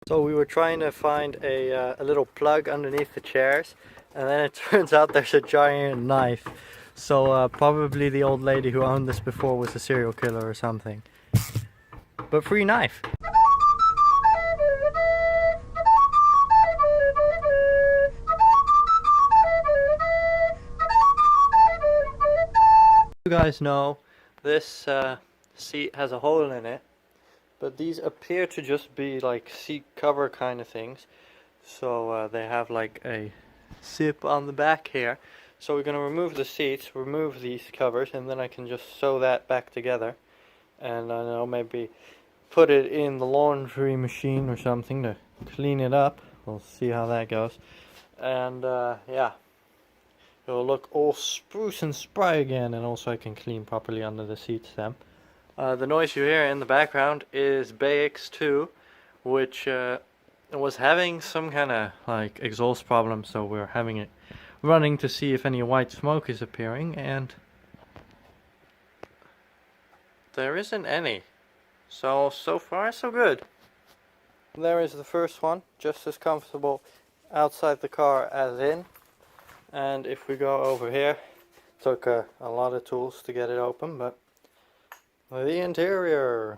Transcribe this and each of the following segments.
So we were trying to find a little plug underneath the chairs, and then it turns out there's a giant knife. So probably the old lady who owned this before was a serial killer or something. But free knife. You guys know this seat has a hole in it, but these appear to just be like seat cover kind of things. So they have like a zip on the back here. So we're gonna remove the seats, remove these covers, and then I can just sew that back together. And I don't know, maybe put it in the laundry machine or something to clean it up. We'll see how that goes. And yeah, it'll look all spruce and spry again, and also I can clean properly under the seats then. The noise you hear in the background is BX2, which was having some kind of like exhaust problem, so we're having it running to see if any white smoke is appearing, and there isn't any. So far so good. There is the first one, just as comfortable outside the car as in. And if we go over here, took a lot of tools to get it open, but the interior,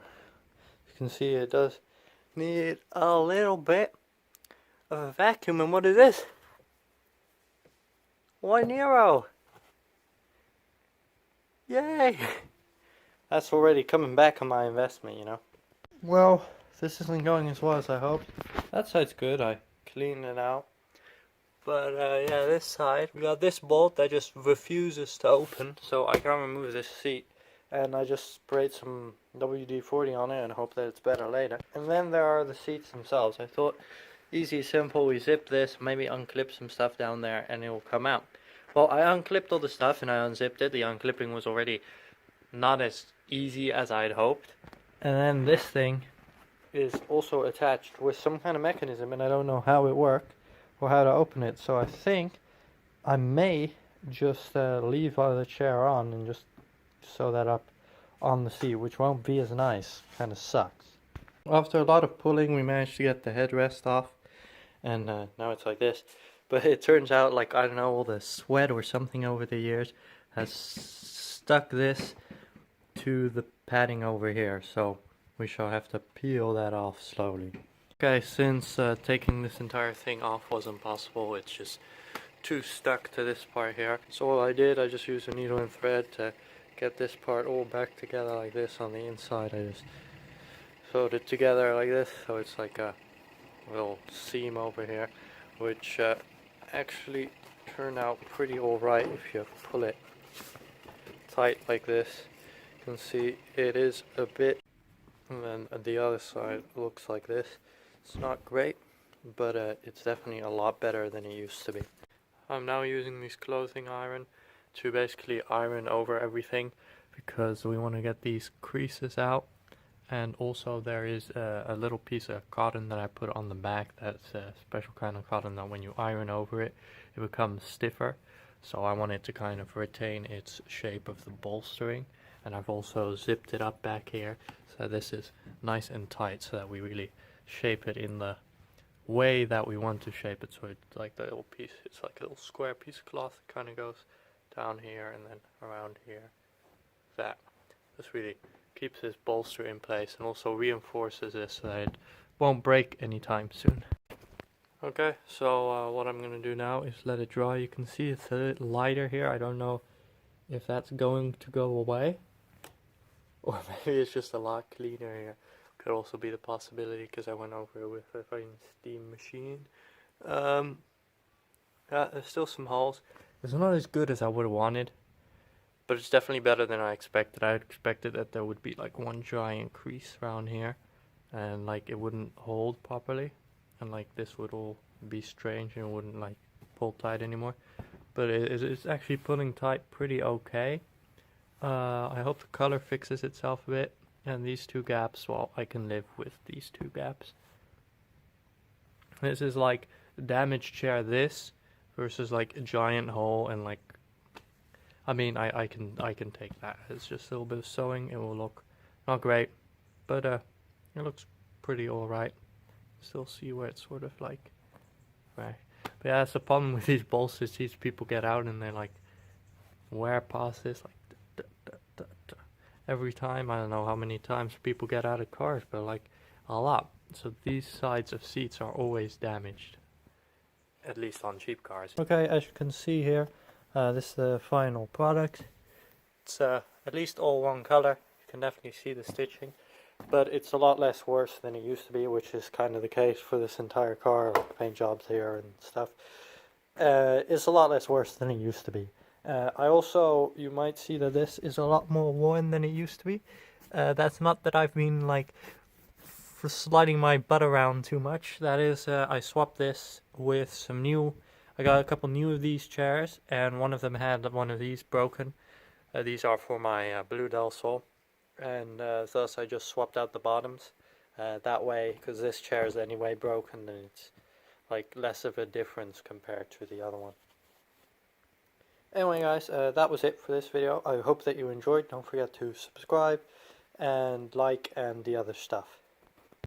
you can see it does need a little bit of a vacuum. And what is this? €1. Yay! That's already coming back on my investment, you know. Well, this isn't going as well as I hoped. That side's good, I cleaned it out. But yeah, this side, we got this bolt that just refuses to open, so I can't remove this seat. And I just sprayed some WD-40 on it and hope that it's better later. And then there are the seats themselves. I thought, easy, simple, we zip this, maybe unclip some stuff down there and it will come out. Well, I unclipped all the stuff and I unzipped it. The unclipping was already not as easy as I'd hoped. And then this thing is also attached with some kind of mechanism, and I don't know how it works or how to open it. So I think I may just leave the chair on and just sew that up on the seat, which won't be as nice. Kind of sucks. After a lot of pulling, we managed to get the headrest off, and now it's like this. But it turns out, like, I don't know, all the sweat or something over the years has stuck this to the padding over here, so we shall have to peel that off slowly. Okay, since taking this entire thing off wasn't possible, it's just too stuck to this part here. So what I did, I just used a needle and thread to get this part all back together like this on the inside. I just sewed it together like this, so it's like a little seam over here, which actually turned out pretty alright if you pull it tight like this. You can see it is a bit, and then the other side looks like this. It's not great, but it's definitely a lot better than it used to be. I'm now using this clothing iron to basically iron over everything, because we want to get these creases out. And also there is a little piece of cotton that I put on the back. That's a special kind of cotton that when you iron over it, it becomes stiffer. So I want it to kind of retain its shape of the bolstering. And I've also zipped it up back here, so this is nice and tight, so that we really shape it in the way that we want to shape it. So it's like the little piece, it's like a little square piece of cloth that kind of goes down here and then around here. That. This really keeps this bolster in place and also reinforces this so that it won't break anytime soon. Okay, so what I'm going to do now is let it dry. You can see it's a little lighter here. I don't know if that's going to go away, or maybe it's just a lot cleaner here. Could also be the possibility, because I went over it with a fucking steam machine. Yeah, there's still some holes. It's not as good as I would have wanted, but it's definitely better than I expected. I expected that there would be like one giant crease around here, and like it wouldn't hold properly, and like this would all be strange and it wouldn't like pull tight anymore. But it's actually pulling tight pretty okay. I hope the color fixes itself a bit. And these two gaps, well, I can live with these two gaps. This is like damaged chair this versus like a giant hole, and like, I mean, I can take that. It's just a little bit of sewing. It will look not great, but it looks pretty alright. still see where it's sort of like, right. But yeah, that's the problem with these bolsters. These people get out and they like wear past this like every time. I don't know how many times people get out of cars, but like a lot. So these sides of seats are always damaged, at least on cheap cars. Okay, as you can see here, this is the final product. It's at least all one color. You can definitely see the stitching, but it's a lot less worse than it used to be, which is kind of the case for this entire car. Like paint jobs here and stuff. It's a lot less worse than it used to be. You might see that this is a lot more worn than it used to be. That's not that I've been like for sliding my butt around too much. That is, I swapped this with some new. I got a couple new of these chairs, and one of them had one of these broken. These are for my Blue Del Sol, and thus I just swapped out the bottoms. That way, because this chair is anyway broken, and it's like less of a difference compared to the other one. Anyway guys, that was it for this video. I hope that you enjoyed. Don't forget to subscribe and like and the other stuff.